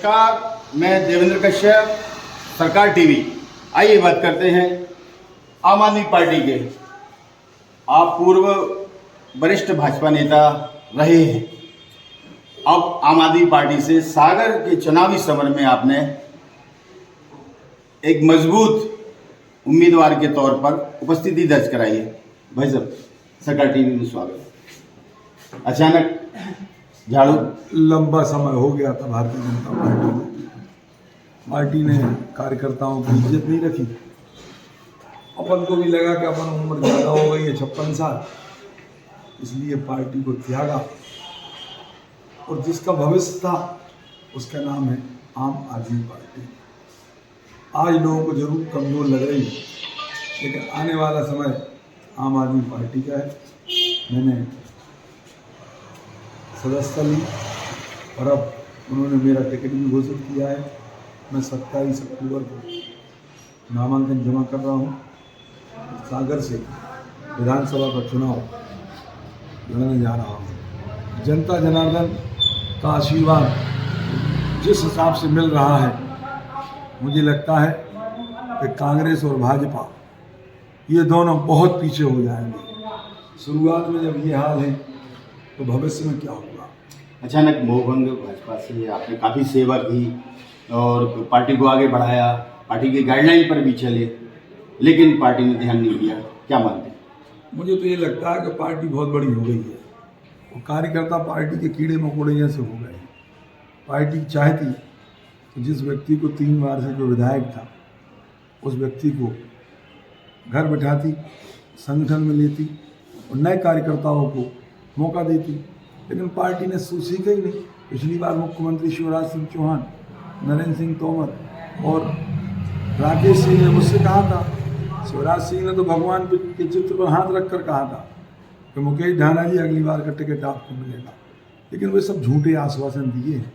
नमस्कार, मैं देवेंद्र कश्यप, सरकार टीवी। आइए बात करते हैं आम आदमी पार्टी के। आप पूर्व वरिष्ठ भाजपा नेता रहे हैं। अब आम आदमी पार्टी से सागर के चुनावी समर में आपने एक मजबूत उम्मीदवार के तौर पर उपस्थिति दर्ज कराई है। भाई साहब, सरकार टीवी में स्वागत। अचानक झाड़ू लंबा समय हो गया था भारतीय जनता पार्टी में। पार्टी ने कार्यकर्ताओं की इज्जत नहीं रखी। अपन को भी लगा कि अपन उम्र ज़्यादा हो गई है, 56 साल, इसलिए पार्टी को त्यागा। और जिसका भविष्य था उसका नाम है आम आदमी पार्टी। आज लोगों को जरूर कमज़ोर लग रही है, लेकिन आने वाला समय आम आदमी पार्टी का है। मैंने सदस्यता ली और अब उन्होंने मेरा टिकट भी घोषित किया है। मैं 27 अक्टूबर को नामांकन जमा कर रहा हूँ। सागर से विधानसभा का चुनाव लड़ने जा रहा हूँ। जनता जनार्दन का आशीर्वाद जिस हिसाब से मिल रहा है, मुझे लगता है कि कांग्रेस और भाजपा ये दोनों बहुत पीछे हो जाएंगे। शुरुआत में जब ये हाल है तो भविष्य में क्या होगा। अचानक मोहभंग भाजपा से आपने काफ़ी सेवा की और पार्टी को आगे बढ़ाया, पार्टी की गाइडलाइन पर भी चले, लेकिन पार्टी ने ध्यान नहीं दिया। क्या मानते हैं? मुझे तो ये लगता है कि पार्टी बहुत बड़ी हो गई है। वो कार्यकर्ता पार्टी के कीड़े मकोड़े जैसे हो गए। पार्टी चाहती कि जिस व्यक्ति को 3 बार से जो विधायक था, उस व्यक्ति को घर बैठाती, संगठन में लेती और नए कार्यकर्ताओं को मौका देती, लेकिन पार्टी ने सीखा ही नहीं। पिछली बार मुख्यमंत्री शिवराज सिंह चौहान, नरेंद्र सिंह तोमर और राकेश सिंह ने मुझसे कहा था, शिवराज सिंह ने तो भगवान के चित्र पर हाथ रखकर कहा था कि मुकेश ढाना जी अगली बार का टिकट आपको मिलेगा, लेकिन वे सब झूठे आश्वासन दिए हैं।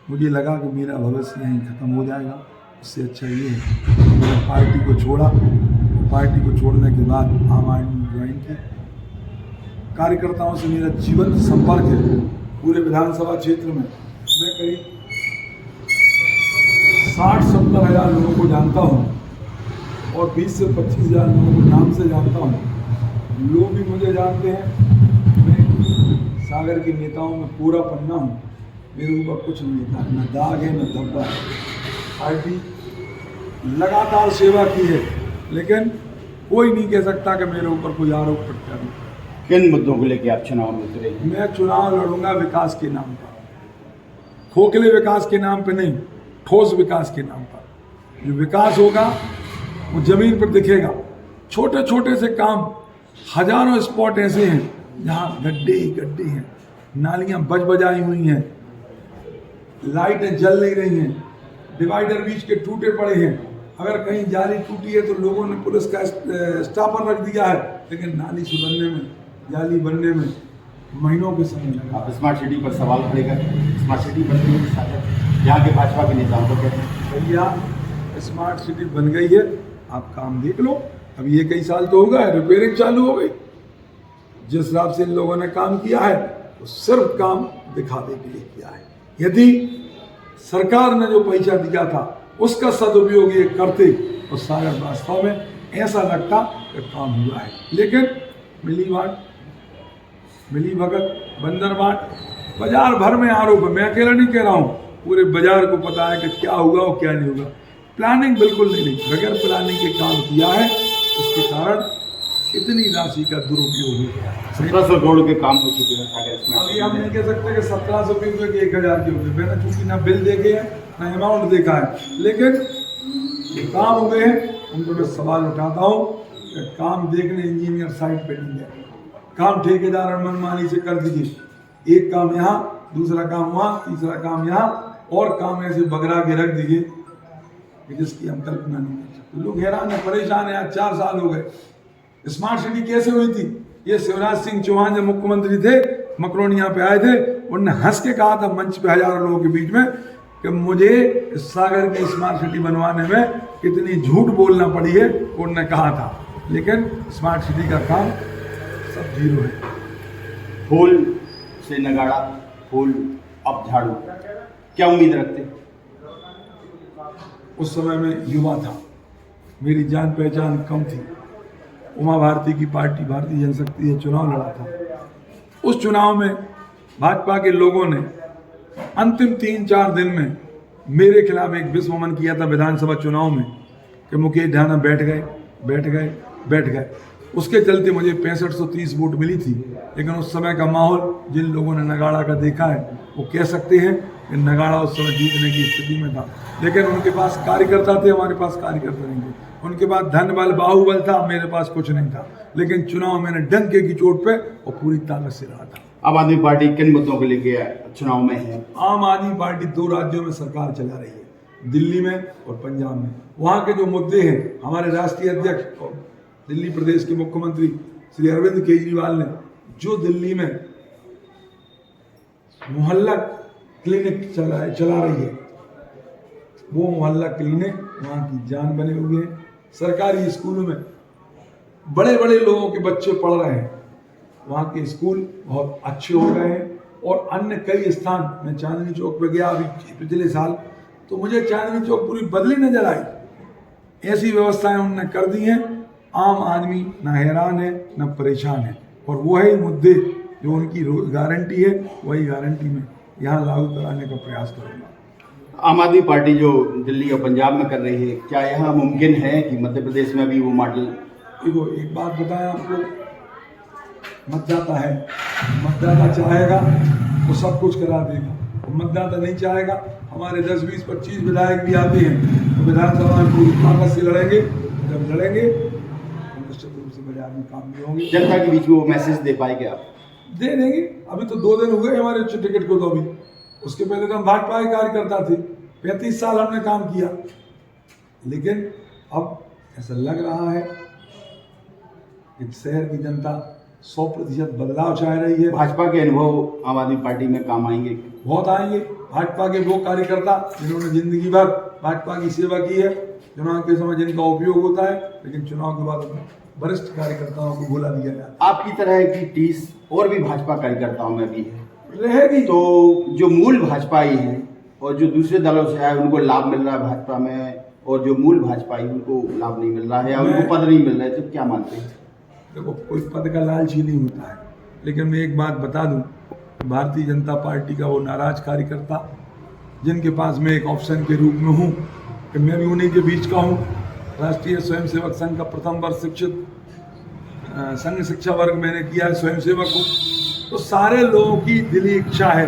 मुझे लगा कि मेरा भविष्य यहीं ख़त्म हो जाएगा। उससे अच्छा ये है कि मैंने पार्टी को छोड़ा। पार्टी को छोड़ने के बाद आम आदमी ज्वाइन की। कार्यकर्ताओं से मेरा जीवंत संपर्क है। पूरे विधानसभा क्षेत्र में मैं करीब 60-70 हज़ार लोगों को जानता हूँ और 20 से 25 हज़ार लोगों को नाम से जानता हूँ। लोग भी मुझे जानते हैं। मैं सागर के नेताओं में पूरा पन्ना हूँ। मेरे ऊपर कुछ नहीं लिखा है, न दाग है न धब्बा है। पार्टी लगातार सेवा की है, लेकिन कोई नहीं कह सकता कि मेरे ऊपर कोई आरोप प्रत्यारोप। किन मुद्दों को लेकर आप चुनाव में उतरे? मैं चुनाव लड़ूंगा विकास के नाम पर, खोखले विकास के नाम पे नहीं, ठोस विकास के नाम पर। जो विकास होगा वो जमीन पर दिखेगा। छोटे छोटे से काम, हजारों स्पॉट ऐसे हैं जहाँ गड्ढे ही गड्ढे हैं, नालियाँ बजाई हुई हैं, लाइटें जल नहीं रही हैं, डिवाइडर बीच के टूटे पड़े हैं। अगर कहीं जाली टूटी है तो लोगों ने पुलिस का स्टापर रख दिया है, लेकिन नाली सुधरने में, जाली बनने में महीनों के समय लगा। आप स्मार्ट सिटी पर सवाल खड़े कर, स्मार्ट सिटी बनती है, यहाँ के भाजपा के नेताओं को कहते हैं भैया स्मार्ट सिटी बन गई है, आप काम देख लो। अब ये कई साल तो हो गए, रिपेयरिंग चालू हो गई। जिस हिसाब से इन लोगों ने काम किया है वो सिर्फ काम दिखावे के लिए किया है। यदि सरकार ने जो पैसा दिया था उसका सदुपयोग ये करते और सागर वास्तव में ऐसा लगता कि काम हुआ है। लेकिन मिली भगत, बंदर बाट, बाजार भर में आरोप है। मैं अकेला नहीं कह रहा हूँ, पूरे बाजार को पता है कि क्या होगा और क्या नहीं होगा। प्लानिंग बिल्कुल नहीं, बगैर प्लानिंग के काम किया है, इसके कारण इतनी राशि का दुरुपयोग हो गया। 1700 करोड़ के काम हो चुके हैं। अभी हम नहीं कह सकते कि 1700 के हुए कि 1000 के हुए। मैंने चूंकि ना बिल देखे हैं ना अमाउंट देखा है, लेकिन ये काम हो गए हैं। उनको मैं सवाल उठाता हूँ कि काम देखने इंजीनियर साइट पे नहीं गए, काम ठेकेदार मनमानी से कर दीजिए। एक काम यहाँ, दूसरा काम वहाँ, तीसरा काम यहाँ, और काम ऐसे बगरा के रख दीजिए कि जिसकी हम कल्पना नहीं कर सकते। लोग हैरान है, परेशान है। आज 4 साल हो गए। स्मार्ट सिटी कैसे हुई थी? ये शिवराज सिंह चौहान जब मुख्यमंत्री थे, मकरोनी यहाँ पे आए थे, उन्होंने हंस के कहा था मंच पे हजारों लोगों के बीच में कि मुझे सागर की स्मार्ट सिटी बनवाने में कितनी झूठ बोलना पड़ी है, उन्होंने कहा था। लेकिन स्मार्ट सिटी का काम सब जीरो है। फूल से नगाड़ा, फूल अब झाड़ू, क्या उम्मीद रखते? उस समय में युवा था, मेरी जान पहचान कम थी। उमा भारती की पार्टी भारतीय जनशक्ति ने चुनाव लड़ा था। उस चुनाव में भाजपा के लोगों ने अंतिम 3-4 दिन में मेरे खिलाफ एक विस्फोमन किया था विधानसभा चुनाव में कि मुकेश ढाना बैठ गए। उसके चलते मुझे 6530 वोट मिली थी। लेकिन उस समय का माहौल जिन लोगों ने नगाड़ा का देखा है वो कह सकते हैं कि नगाड़ा उस समय जीतने की स्थिति में था। लेकिन उनके पास कार्यकर्ता थे, हमारे पास कार्यकर्ता नहीं थे। उनके पास धन बल बाहुबल था, मेरे पास कुछ नहीं था। लेकिन चुनाव मैंने डंके की चोट पे और पूरी ताकत से लड़ा था। आम आदमी पार्टी किन मुद्दों को लेके चुनाव में है? आम आदमी पार्टी 2 राज्यों में सरकार चला रही है, दिल्ली में और पंजाब में। वहाँ के जो मुद्दे हैं, हमारे राष्ट्रीय अध्यक्ष और दिल्ली प्रदेश के मुख्यमंत्री श्री अरविंद केजरीवाल ने जो दिल्ली में मोहल्ला क्लिनिक चला रही है, वो मोहल्ला क्लिनिक वहाँ की जान बने हुए हैं। सरकारी स्कूलों में बड़े बड़े लोगों के बच्चे पढ़ रहे हैं, वहाँ के स्कूल बहुत अच्छे हो गए हैं। और अन्य कई स्थान, मैं चांदनी चौक पे गया अभी पिछले साल, तो मुझे चांदनी चौक पूरी बदली नजर आई। ऐसी व्यवस्थाएं उन्होंने कर दी हैं, आम आदमी न हैरान है न परेशान है। और वही मुद्दे जो उनकी गारंटी है, वही गारंटी में यहाँ लागू कराने का प्रयास करूँगा। आम आदमी पार्टी जो दिल्ली और पंजाब में कर रही है, क्या यह मुमकिन है कि मध्य प्रदेश में भी वो मॉडल? देखो, एक बात बताएं आपको, मतदाता है, मतदाता चाहेगा तो सब कुछ करा देगा, और मतदाता नहीं चाहेगा। हमारे 10, 20, 25 विधायक भी आते हैं तो विधानसभा में पूरी ताकत से लड़ेंगे। जब लड़ेंगे तो निश्चित रूप से बड़े आदमी काम भी होंगे। जनता के बीच में वो मैसेज दे पाएंगे आप? दे देंगे। अभी तो 2 दिन हुए हमारे टिकट को, तो अभी उसके पहले तो हम भाजपा के कार्यकर्ता थे, 35 साल हमने काम किया। लेकिन अब ऐसा लग रहा है कि शहर की जनता 100% बदलाव चाह रही है। भाजपा के अनुभव आम आदमी पार्टी में काम आएंगे? बहुत आएंगे। भाजपा के वो कार्यकर्ता जिन्होंने जिंदगी भर भाजपा की सेवा की है, चुनाव के समय जिनका उपयोग होता है, लेकिन चुनाव के बाद वरिष्ठ कार्यकर्ताओं को भुला दिया जाता है। आपकी तरह की 30 और भी भाजपा कार्यकर्ताओं में भी है, रहेगी। तो जो मूल भाजपाई हैं और जो दूसरे दलों से आए उनको लाभ मिल रहा है भाजपा में, और जो मूल भाजपाई उनको लाभ नहीं मिल रहा है या उनको पद नहीं मिल रहा है, तो क्या मानते हैं? देखो, कोई पद का लालच ही नहीं होता है। लेकिन मैं एक बात बता दूं, भारतीय जनता पार्टी का वो नाराज कार्यकर्ता जिनके पास मैं एक ऑप्शन के रूप में हूँ, कि मैं भी उन्हीं के बीच का हूँ। राष्ट्रीय स्वयंसेवक संघ का प्रथम वर्ष शिक्षित संघ शिक्षा वर्ग मैंने किया है, स्वयंसेवक हूँ। तो सारे लोगों की दिली इच्छा है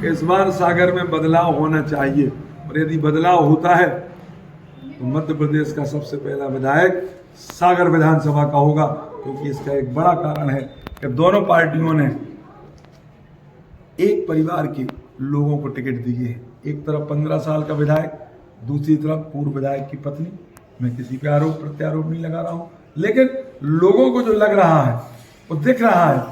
कि इस बार सागर में बदलाव होना चाहिए, और यदि बदलाव होता है तो मध्य प्रदेश का सबसे पहला विधायक सागर विधानसभा का होगा। क्योंकि इसका एक बड़ा कारण है कि दोनों पार्टियों ने एक परिवार के लोगों को टिकट दिए हैं। एक तरफ 15 साल का विधायक, दूसरी तरफ पूर्व विधायक की पत्नी। मैं किसी पे आरोप प्रत्यारोप नहीं लगा रहा हूँ, लेकिन लोगों को जो लग रहा है वो दिख रहा है,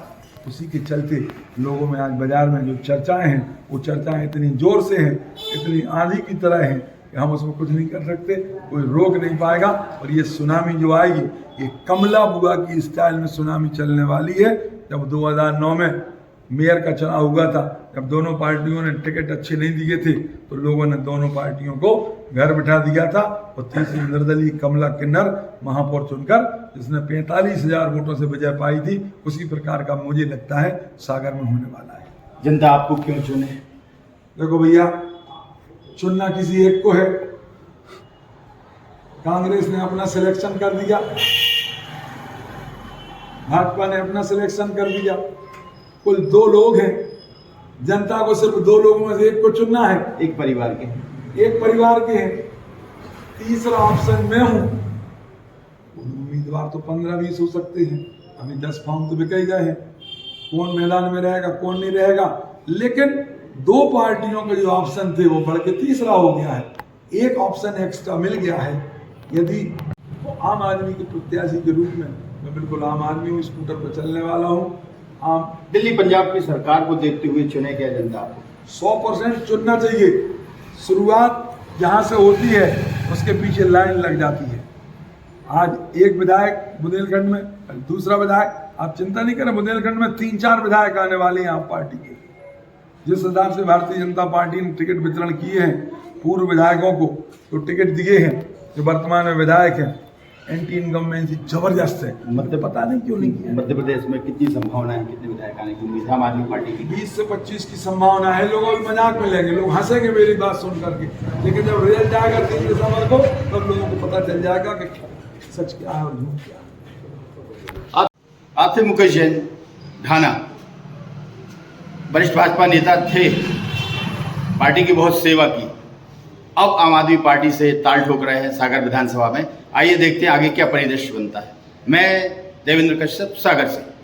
उसी के चलते लोगों में आज बाजार में जो चर्चाएं हैं, वो चर्चाएं इतनी जोर से हैं, इतनी आंधी की तरह हैं कि हम उसमें कुछ नहीं कर सकते, कोई रोक नहीं पाएगा। और ये सुनामी जो आएगी, ये कमला बुआ की स्टाइल में सुनामी चलने वाली है। जब 2009 में मेयर का चुनाव हुआ था, जब दोनों पार्टियों ने टिकट अच्छे नहीं दिए थे, तो लोगों ने दोनों पार्टियों को घर बिठा दिया था, और तीसरी निर्दलीय कमला किन्नर महापौर चुनकर, जिसने 45,000 वोटों से विजय पाई थी, उसी प्रकार का मुझे लगता है सागर में होने वाला है। जनता आपको क्यों चुने? देखो भैया, चुनना किसी एक को है। कांग्रेस ने अपना सिलेक्शन कर दिया, भाजपा ने अपना सिलेक्शन कर दिया। कुल 2 लोग हैं, जनता को सिर्फ 2 लोगों में से एक को चुनना है। एक परिवार के हैं। तीसरा ऑप्शन मैं हूं। उम्मीदवार तो 15-20 हो सकते हैं, अभी 10 फॉर्म तो बिके गए हैं। कौन मैदान में रहेगा, कौन नहीं रहेगा, लेकिन 2 पार्टियों के जो ऑप्शन थे वो बढ़ के तीसरा हो गया है। एक ऑप्शन एक्स्ट्रा मिल गया है। यदि आम आदमी के प्रत्याशी के रूप में, मैं बिल्कुल आम आदमी हूँ, स्कूटर पर चलने वाला हूँ। दिल्ली पंजाब की सरकार को देखते हुए चुने क्या जनता आपको? 100% चुनना चाहिए। शुरुआत जहाँ से होती है उसके पीछे लाइन लग जाती है। आज एक विधायक बुंदेलखंड में, दूसरा विधायक, आप चिंता नहीं करें, बुंदेलखंड में 3-4 विधायक आने वाले हैं आप पार्टी के। जिस हिसाब से भारतीय जनता पार्टी ने टिकट वितरण किए हैं, पूर्व विधायकों को जो टिकट दिए हैं, जो वर्तमान में विधायक हैं, एंटी इनकम्बेंसी जबरदस्त है। मतलब पता नहीं क्यों नहीं किया। मध्य प्रदेश में कितनी संभावना है, कितने विधायक आने की उम्मीद है आम आदमी पार्टी की? 20 से 25 की संभावना है। लोग अभी मजाक में लेंगे, लोग हंसेंगे मेरी बात सुन करके, लेकिन जब रिजल्ट आएगा 3 दिसंबर को तब लोगों को पता चल जाएगा कि सच क्या है और झूठ क्या है। आपसे मुकेश जैन, ढाना, वरिष्ठ भाजपा नेता थे, पार्टी की बहुत सेवा की, अब आम आदमी पार्टी से ताल ठोक रहे हैं सागर विधानसभा में। आइए देखते हैं आगे क्या परिदृश्य बनता है। मैं देवेंद्र कश्यप, सागर से।